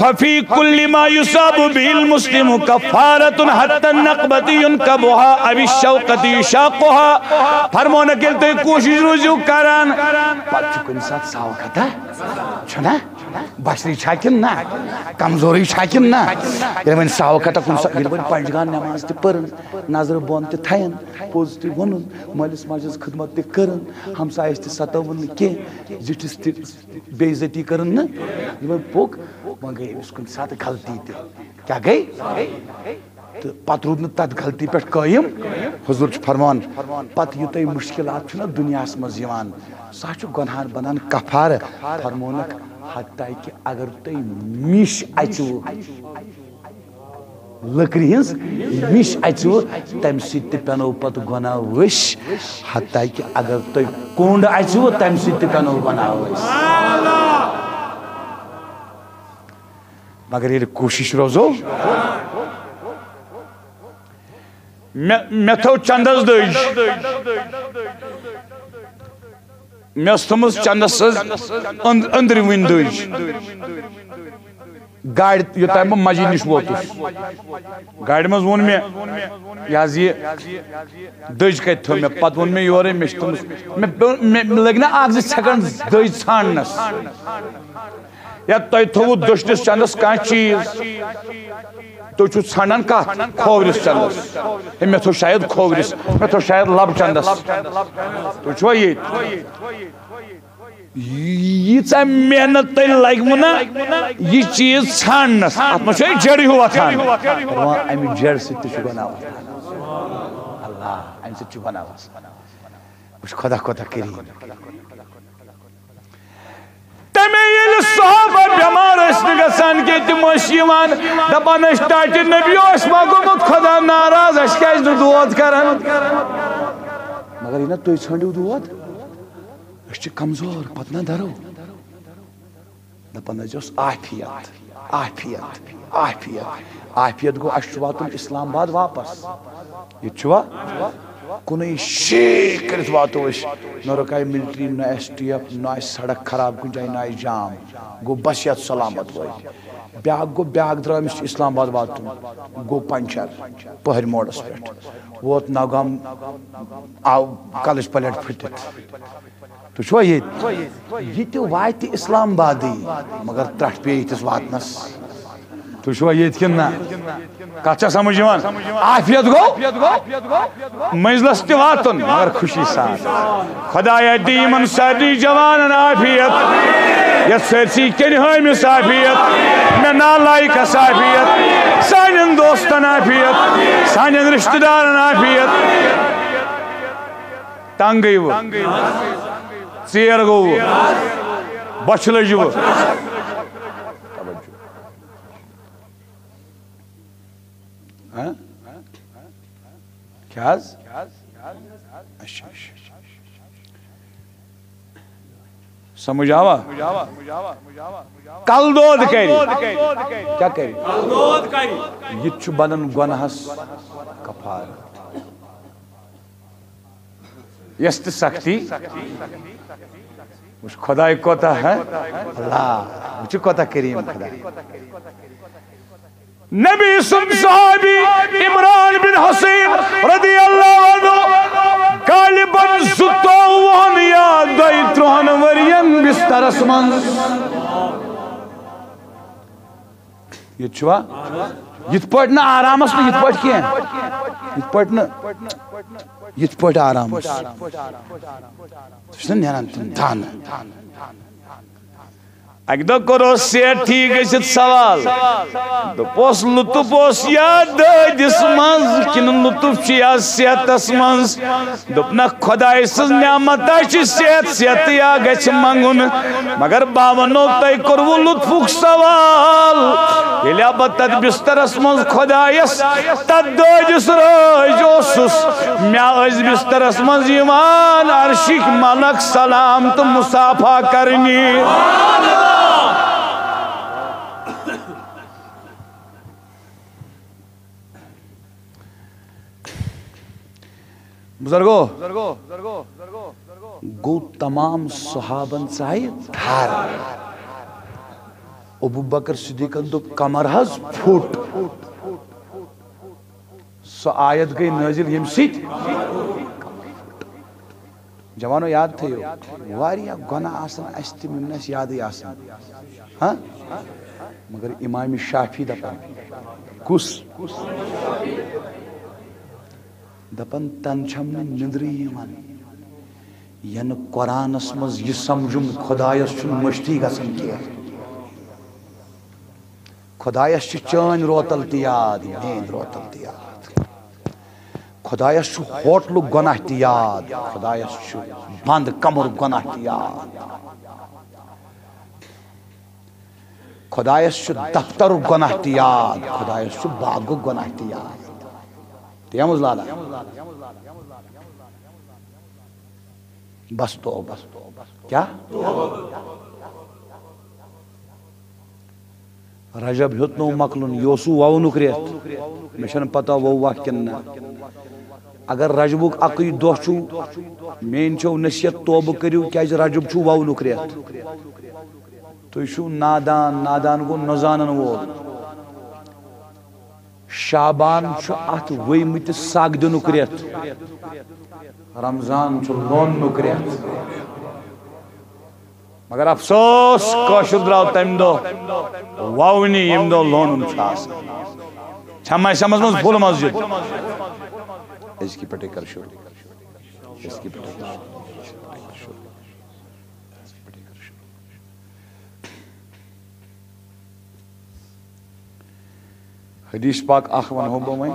ففی کل ما یصاب به المسلم کفارۃ حتی النقبۃ ینکبها او الشوکۃ یشاقها فرمانا کہ تُہۍ کوشش روزیو کران پتہ چھُ کُنہِ ساتہٕ ساوکھت چھُنا بشری چھاکن نا کمزوری چھاکن نا ییٚلہِ وۄنۍ ساوکھت کُنہِ ساتہٕ ییٚلہِ وۄنۍ پنجگان نماز تہِ پٔرٕن نظرٕ بۄن تہِ تھاین پوٚز تہِ ووٚنُن مٲلِس ماجہِ ہٕنٛز خدمت تہِ کٔرٕن ہمسایس تہِ ستٲوُن نہٕ کینٛہہ زِٹھِس تہِ بے عزتی کٔرٕن نہٕ یہِ وۄنۍ پوٚک وۄنۍ گٔے أمِس کُنہِ ساتہٕ غلطی تہِ کیٛاہ گٔے تہٕ پتہٕ روٗد نہٕ تتھ غلطی پٮ۪ٹھ قٲیِم حضوٗر چھُ فرمان پتہٕ یہِ تۄہہِ مُشکِلات چھُنہ دُنیاہس منٛز یِوان سُہ چھُ گۄنہَن بنان کفارٕ فرمونکھ حتیٰ کہ اگر تُہۍ مِش اژوٕ لٔکرِ ہٕنٛز مِش اژوٕ تمہِ سۭتۍ تہِ پٮ۪نو پتہٕ گۄناہ ؤسۍ حتیٰ کہ اگر تُہۍ کوٚنٛڈ اژوٕ تمہِ سۭتۍ تہِ پٮ۪نو گۄناہ ؤسۍ مگر ییٚلہِ کوٗشِش روزو مےٚ تھٲو چندس دٔج مےٚ ٲس تھٲومٕژ چندس أنٛدرٕ وٕنۍ دٔج گاڑِ یوٚتام بہٕ مسجد نِش ووتُس گاڑِ منٛز ووٚن مےٚ یہِ حظ یہِ دٔج کتہِ تھٲو مےٚ پتہٕ ووٚن مےٚ یورے مےٚ چھِ تھٲومٕژ مےٚ لٔگۍ نا اکھ زٕ سیکنڈ دٔج ژھانڈنس یا تۄہہِ تھوٚوُ دٔچھنِس چندس کانٛہہ چیٖز تُہۍ چھُو ژھانڈان کتھ کھوورِس چندس ہے مےٚ تھوٚو شاید کھوورِس مےٚ تھوٚو شاید لبہٕ چندس تُہۍ چھُوا ییٚتہِ ییٖژاہ محنت تۄہہِ لگوٕ نا یہِ چیٖز ژھانڈنس اتھ منٛز چھُ جڑِ ہیوٗ وۄتھان امہِ جڑِ سۭتۍ تہِ چھُ گۄناہ وۄتھان اللہ امہِ سۭتۍ چھُ گۄناہ وسان وٕچھ خۄدا کوتاہ کریٖم تمے ییٚلہِ صحابہ بٮ۪مار ٲسۍ نہٕ گژھان کینٛہہ تِم ٲسۍ یِوان دپان ٲسۍ ٹاٹہِ نبی اوس ما گوٚمُت خۄدا ناراض اَسہِ کیازِ نہٕ دود کران مگر یہِ نا تُہۍ ژھٲنڈِو دود أسۍ چھِ کمزور پتہٕ نا درو دپان ٲسۍ اوس عافیت عافیت عافیت عافیت گوٚو اَسہِ چھُ واتُن اسلام آباد واپس ییٚتہِ چھُوا کُنُے شیٖک کٔرِتھ واتو أسۍ نہ رُکایہِ ملٹری نہ ایس ٹی ایف نہ آسہِ سڑک خراب کُنہِ جایہِ نہ آسہِ جام گوٚو بس یتھ سلامت وٲتۍ بیٛاکھ گوٚو بیٛاکھ درٛاو أمِس چھُ اسلام آباد واتُن گوٚو پنچر پٔہرۍ موڈس پٮ۪ٹھ ووت ناگام آو کلٕچ پلیٹ پھٕٹِتھ تُہۍ چھُوا ییٚتہِ یہِ تہِ واتہِ اسلام آبادٕے مگر ترٹھ پیٚیہِ یِتھِس واتنس تُہۍ چھُوا ییٚتہِ کِنہٕ نہ کتھ چھا سمجھ یِوان عافیت گوٚو منزلس تہِ واتُن مگر خوشی سان خۄدایا دِ یِمن سارنٕے جوانن عافیت یتھ سٲرسٕے کیٚنہِ ہٲمِس عافیت مےٚ نالایکس عافیت سانٮ۪ن دوستن عافیت سانٮ۪ن رشتہٕ دارن عافیت تنگ گٔیوٕ ژیر گوٚوٕ بۄچھِ لٔجوٕ کیٛاہ حظ اچھا سمجھ آوا کل دود کرِ کیٛاہ کرِ یہِ تہِ چھُ بنان گۄناہس کفارٕ یۄس تہِ سختی وٕچھ خۄداے کوتاہ اللہ وٕچھِ کوتاہ کریٖم خۄدا نبی سُنٛد صحابی عمران بن حسین رضی اللہ عنہ غالباً 27 یا 32 ؤرین بسترس منٛز ییٚتہِ چھُوا یِتھ پٲٹھۍ نہٕ آرامس نہٕ یِتھ پٲٹھۍ کینٛہہ یِتھ پٲٹھۍ نہٕ یِتھ پٲٹھۍ آرامس سُہ چھُنہ نیران تِم دانہٕ اکہِ دۄہ کوٚرُس سیٹھی گٔژھِتھ سوال دوٚپُس لطف اوس یا دٲدِس منٛز کِنہٕ لطف چھُ یا صحتس منٛز دوٚپنکھ خۄداے سٕنٛز نعمتا چھِ صحت یا گژھِ منٛگُن مگر بہٕ ونو تۄہہِ کوٚروٕ لطفُک سوال ییٚلہِ بہٕ تتھ بسترس منٛز خۄدایس تتھ دٲدِس رٲزۍ اوسُس مےٚ ٲسۍ بسترس منٛز یِوان عرشٕکۍ ملک سلام تہٕ مُصافا کرنہِ بزرگو گو تمام صحابن ژایہِ تھر ابو بکر صدیقن دو کمر حض پھوٹ سو آیت گئی نازل یم سیت جوانو یاد تھیو واریا گناہ آسن استی منس یادی آسن ہاں مگر امام شافی دپن کس دپن تن چھم نندری یمن ین قرآنس مز یہ سمجھم خدایس چھن مشتی گسن کی خدایس چھ چان روتل تیاد نیند روتل تیاد خدایس چھ ہوٹل گناہ تیاد خدایس چھ بند کمر گناہ تیاد خدایس چھ دفتر گناہ تیاد خدایس چھ باغ گناہ تیاد تیمز لالا بس تو بس کیا رجب ہتنو مکلن یوسو وو نکریت مشن پتہ وو وقت کننا اگر رجبک اقی دو چھو مین چھو نصیحت توبہ کریو کیاز رجب چھو وو نکریت تو چھو نادان نادان گو نزانن وول شابان چھو ات ویمت ساگ دن نکریت رمضان چھو لون نکریت مگر افسوس کاشر دراو تم دو واونی یم دو لون چھاس چھمائی سمجھ مز بھول مسجد اس کی پٹے کر شروع اس کی پٹے کر شروع حدیث پاک آخوان ہو بو میں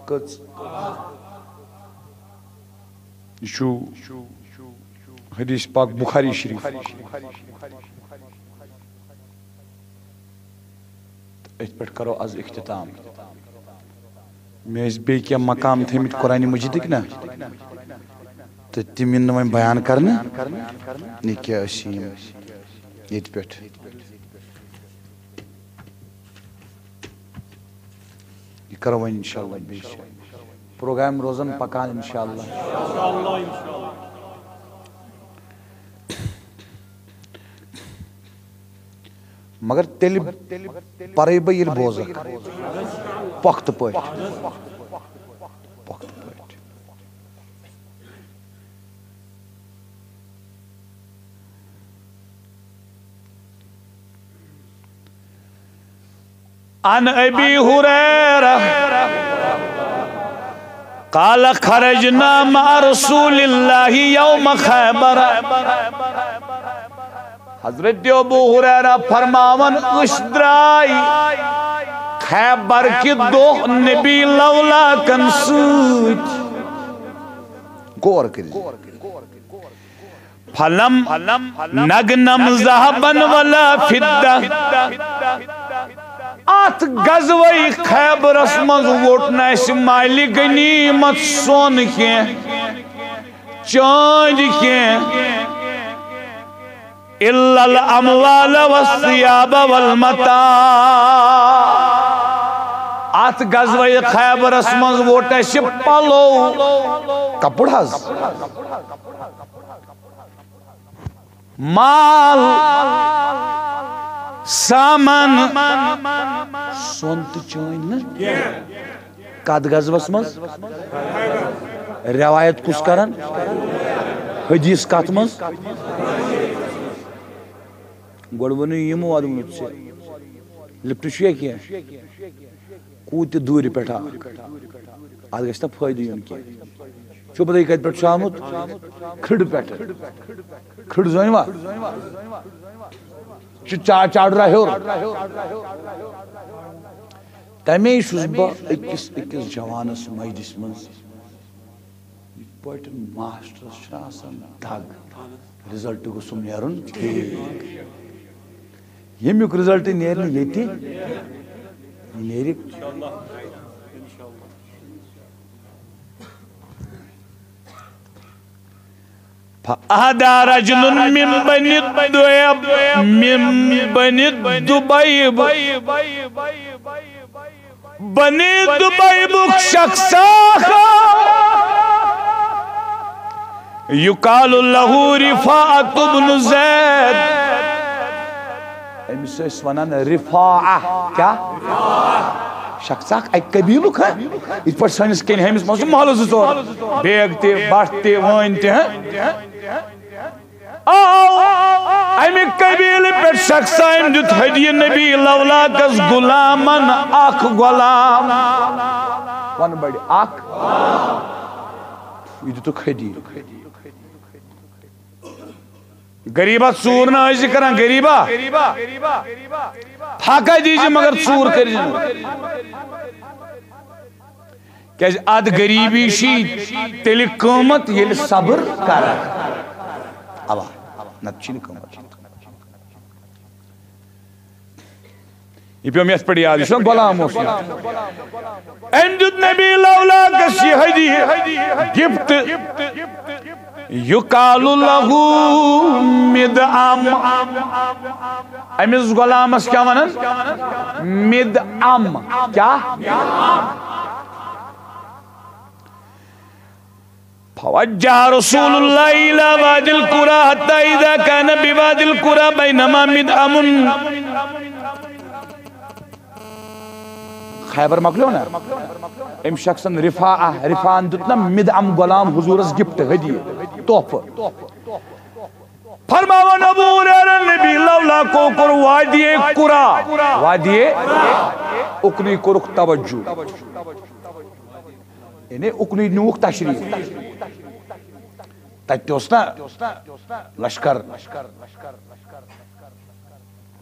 کچھ شو حدیث پاک بخاری شریف ات پہ کرو از اختتام میں بی کیا مقام تھمت قرآن مجید نا تو تم ان بیان کرنا یہ کیا یہ پہ یہ کرو وۄنۍ انشاءاللہ بیٚیہِ پروگرام روزن پکان انشاءاللہ مگر تیل پرے بہ یل بوزک پخت پٲٹھۍ پخت پٲٹھۍ عن ابي هريره قال خرجنا مع رسول الله يوم خيبر حضرت ابو ہریرہ فرماون اشدرائی خیبر کی دو نبی لولا کن سوچ غور کری فلم نگنم ذہبن ولا فدہ آت غزوی خیبر اسمز ووٹنا اس مالی غنیمت سون کے چاند کے الا الاموال والثياب والمتاع آت غزوی خیبر اسمز ووٹنا اس پلو کپڑ حض مال سامان سونت چون کد غزوس مز روایت کس کرن حدیث کت مز گوڑ ونو یمو آدم سے لپٹ شویا کیا کوت دور پٹھا آد گشتا فائدہ یون کیا چھو پتہ کت پٹ آمت کھڑ پٹ کھڑ زونوا چاڑ رہا ہے تمے چھس بہ اکس جوانس مجلس مز پٹن ماسٹرس چھ آسان دگ رزلٹ گوسم نیرن ٹھیک یمیک رزلٹ نیرن یتی نیری فأهدى رجل من بني الدويب من بني الدبيب بني الدبيب شخصا يقال له رفاعة بن زيد امس ونان رفاعہ کیا شخص ایک قبیلک ہے ات پہ سنس کن ہمس مز محل زٕ ژور بیگ تہ بٹ تہ وٲنۍ تہ امہ قبیل پہ شخص ام دیت ہدیہ نبی لولاکس غلامن اخ غلام ون بڑی اخ یہ دتک ہدیہ غریبہ ژور نہ ٲسۍ کران غریبہ پھاکہ دیجیے مگر ژور کٔرِو کیازِ اد غریبی چھ تیٚلہِ قۭمت ییٚلہِ صبر کران اوا نتہٕ چھِنہٕ قۭمت یہ پیوٚم یتھ پٮ۪ٹھ یاد یہ چھُنہ غلام اوس أمۍ دیُت نبی لولاکس یہ ہدیہ گفٹ یقال له مدعم امس غلامس کیا ونان مدعم کیا فوجہ رسول اللہ الى وادی القرى حتى اذا كان بوادی القرى بينما مدعم خیبر مکلیو نا ام شخصن رفان دتنا مدعم غلام حضورس گفٹ ہدیہ تحفہ فرماون ابو ہریرہ نبی لولا کو کر وادی قرى وادی اکنی کرک توجہ یعنی اکنی نوک تشریف تت نا لشکر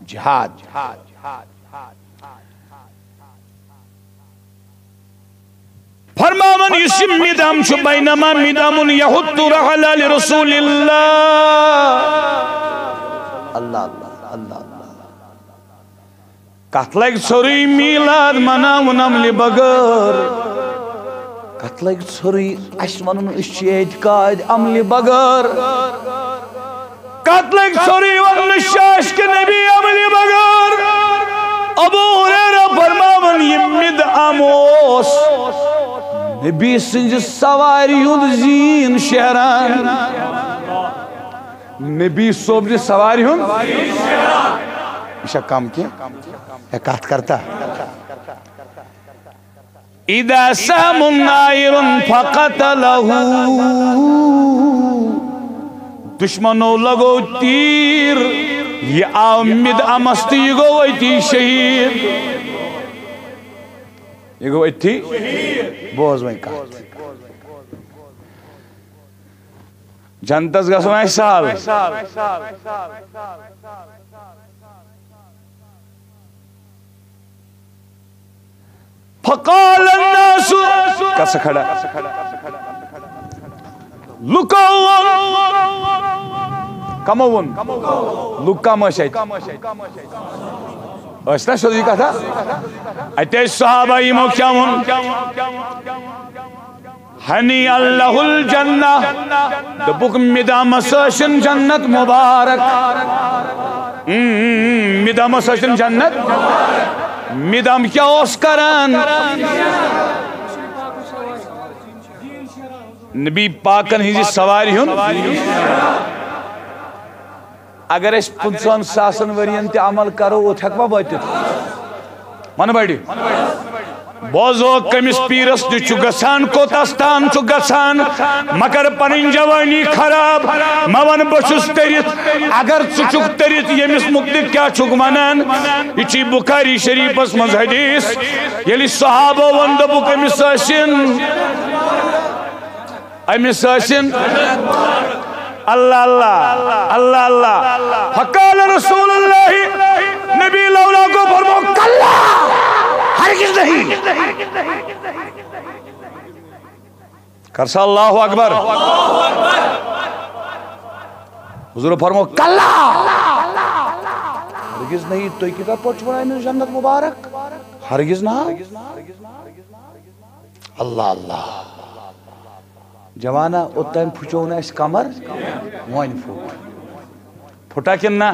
جہاد فرماون یسم مدام چھ بینما مدام یحط رحل لرسول اللہ اللہ اللہ کت لگ ژھوری میلاد مناون عملہِ بغٲر کت لگ ژھوری اس ونن اس چھ اعتقاد عملہِ بغٲر کت لگ ژھوری ونن شاش کے نبی عملہِ بغٲر ابو ہریرہ فرماون یہ مدعم اوس نبی سنج سواری ہند زین شہران نبی صوب سواری ہند یہ کم کی کت کرتا اذا سام نائر فقتلہ دشمنوں لگو تیر یہ آو مدعمس تہ یہ گو اتی شہید یہ گو اتی بوز وین کت جنتس گژھُن آسہِ سہل فقال الناس کسا کھڑا لکاون کمون لکا مشاید اشنا سوزی کتھا اتے صحابہ یمو کیا ون ہنی اللہ الجنہ دبک مدام ساشن جنت مبارک مدام ساشن جنت مدام کیا اس کران نبی پاکن ہی سواری ہن اگر اس 50,000 ورین تی عمل کرو وہ تھکوا باتی من بڑی بوزو کمس پیرس چو گسان کوتستان چو گسان مگر پنن جوانی خراب مون بچس ترت اگر چک ترت یمس متعلق کیا چک منان یہ بخاری شریفس مز حدیث یلی صحابہ ون دبک امس ٲسِن اللہ اللہ اللہ اللہ فقال رسول اللہ نبی لولا کو فرمو کلا ہرگز نہیں کرسا اللہ اکبر حضور فرمو کلا ہرگز نہیں تو کتا پوچھ بڑھائی میں جنت مبارک ہرگز نہ اللہ اللہ جوانا اتن پھچونا اس کمر وائن فوٹ پھٹا کننا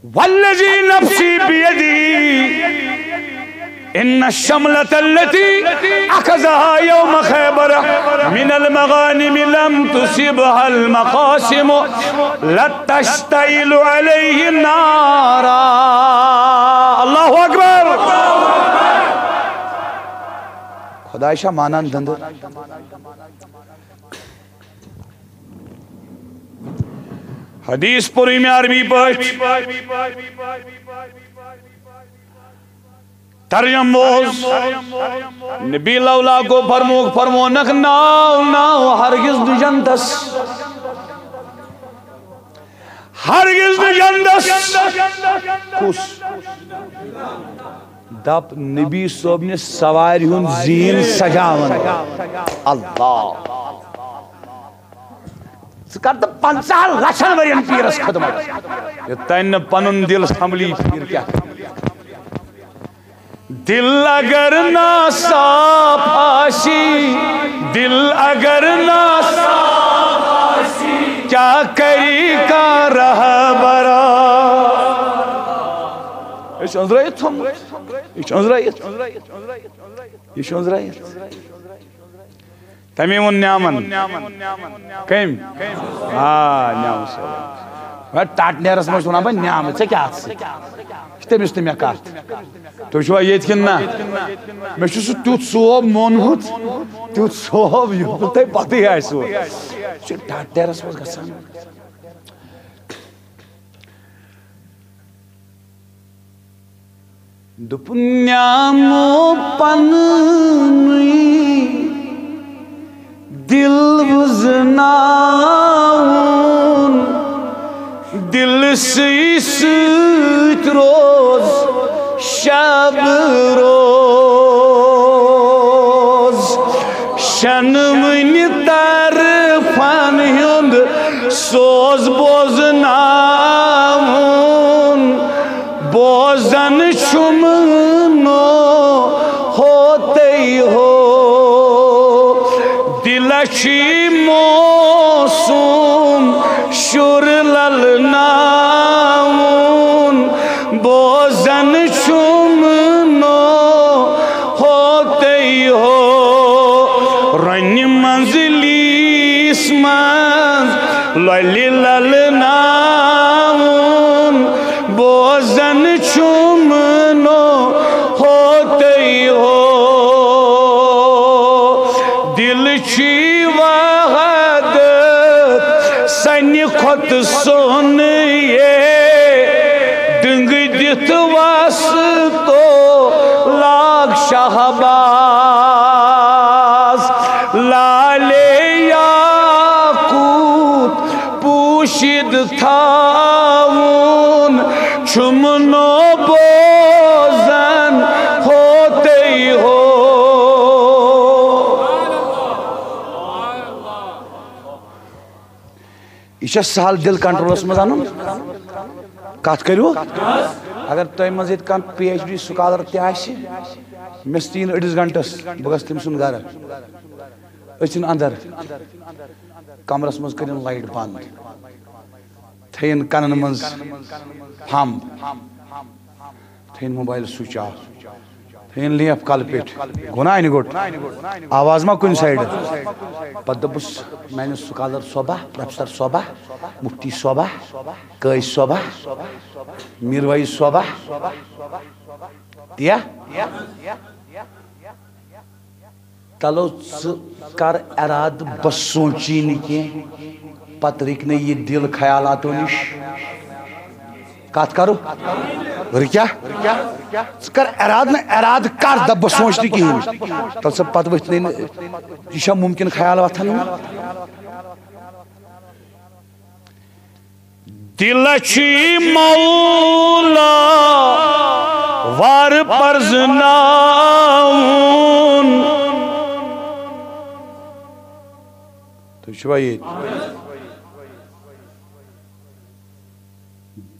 والذی نفسی بیدی ان الشملة التي اخذها يوم خيبر من المغانم لم تصبها المقاسم لتشتعل عليه النار. اللہ اکبر. خدا شاہ مانان دند حدیث پوری میں عربی پاٹ ترجم بوز نبی لولا کو فرمونک ناو ناو ہرگز نجندس ہرگز نجندس کس دب نبی صاحب نے سواری ہون زین سجاون اللہ سکرد 50 لچھن ورین پیرس خدمت یہ تین پنن دل سنبھلی پیر کیا دل اگر نہ صاف آشی دل اگر نہ صاف آشی کیا کری کا رہبرا. یہ شنزرائیت ہم یہ شنزرائیت تمیم النعمن کم نعم سے ٹاٹ نیرس میں سنا بھائی نعم سے کیا سے تمس تمہیں کات تو چھوا یہ کننا میں چھو تیوت صوب مونہت تیوت صوب یوں تے پتی ہے صوب ٹاٹ نیرس میں گسان دپنیامو پننی دل وزناون دل سیست روز شب روز شنمنی طرفن ہند سوز بوزناون بوزن شمنو ہوتے ہو دلشی موسوم شر للناون بوزن شمنو ہوتے ہو رن منزلی اسمانز للی للناون بوزن شمنو ہوتے ہو دل چی وحدت سنی خط سن یہ دنگ دت واسطو لاغ شہباز لالے یاقوت پوشید تھاون چمنو بوزن ہوتے ہو. یہ سہل دل کنٹرولس مز ان کت کرو اگر تم مز کان پی ایچ ڈی سکالر تہ مس تین أڑس گھنٹس بہ گھس تم سن گھر اچن اندر کمرس مز کرن لائٹ بند تھین کنن مز پھم تھین موبائل سوئچ آف تھین لیپ کل پیٹ گناہ نگوٹ آواز ما کن سائڈ پتہ دپس میں سکالر صوبہ پروفیسر صوبہ مفتی صوبہ قائد صوبہ میروائز صوبہ دیا تلو کر اراد بس سوچی نکی پتہ رکنے یہ دل خیالاتو نش کات کرو کیا کر اراد نہ اراد کر دب سوچتی کی تل سے پتہ وقت یہ ممکن خیال وتھن دل چی مولا وار پرزناون تو شوائے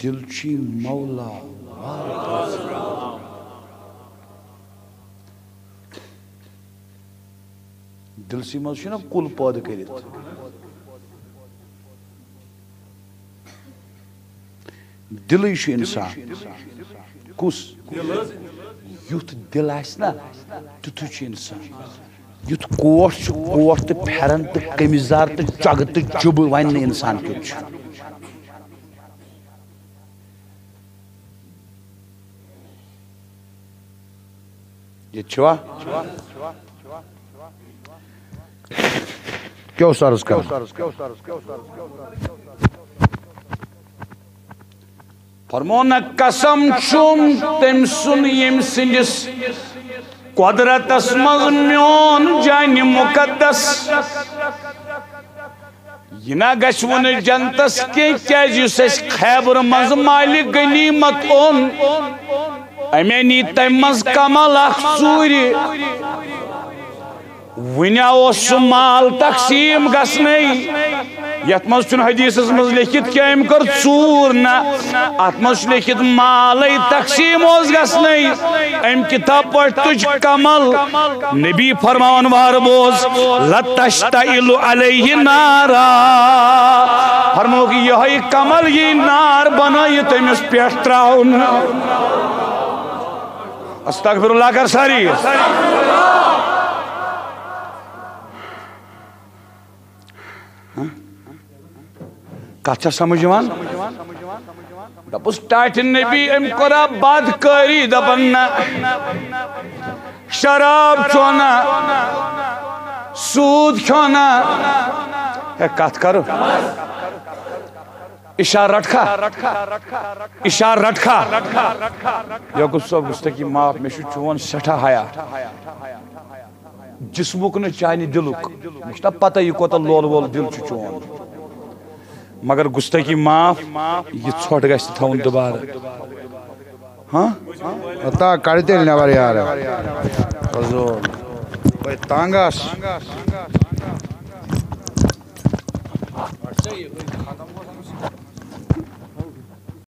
دل چی مولا دل سی مز نا کل پود کرت دل انسان کس یُتھ دل آسہِ نا تیُتھُے چھُ اِنسان یُتھ کوٹ چھُ کوٹ تہٕ پھٮ۪رن تہٕ قمیٖضار تہٕ چۄگہٕ تہٕ چُبہٕ وَنہِ نہٕ اِنسان کیُتھ چھُ ییٚتہِ چھُوا کوثرس کر فرمون قسم چھُم تٔمۍ سُنٛد ییٚمۍ سٕنٛدِس قۄدرتس منٛز میون جانہِ مُقدس یہِ نہ گژھِ وُنہِ جنتس کینٛہہ کیٛازِ یُس اَسہِ خیبرٕ منٛز مالہِ غنیٖمت اوٚن أمے نی تَمہِ منٛز کمل اکھ ژوٗرِ وُنہِ اوس سُہ مال تقسیٖم گژھنَے یتھ منٛز چھُنہٕ حدیثس منٛز لیکھِتھ کہِ أمۍ کٔر ژوٗر نہ اتھ منٛز چھُ لیکھِتھ مالے تقسیٖم اوس گژھنَے أمۍ کِتھا پٲٹھۍ تُج کمل نبی فرماون وارٕ بوز لتشتعل علیہ نارا فرموکھ یِہوٚے کمل یی نار بنٲیِتھ أمِس پٮ۪ٹھ تراونہٕ استغفر اللہ کر ساری کتھ چھا سمجھ یِوان دپُس ٹاٹھہِ نبی أمۍ کوٚرا بدکٲری دپن نہ شراب کھیوٚو نہ سوٗد کھیوٚو نہ ہے کتھ کرو اشارٕ رٹکھا اشارٕ رٹکھا یعقوب صٲب گُستٲخی معاف مےٚ چھُ چون سٮ۪ٹھاہ حیا جسمُک نہٕ چانہِ دِلُک مےٚ چھُ نا پتہ یہِ کوٗتاہ لول وول دِل چھُ چون مگر گُستٲخی معاف یہِ ژھۄٹھ گژھِ نہٕ تھاوُن دُبارٕ ہاں عطا کڑ تیٚلہِ نٮ۪بر یارٕ حضور تنگ آس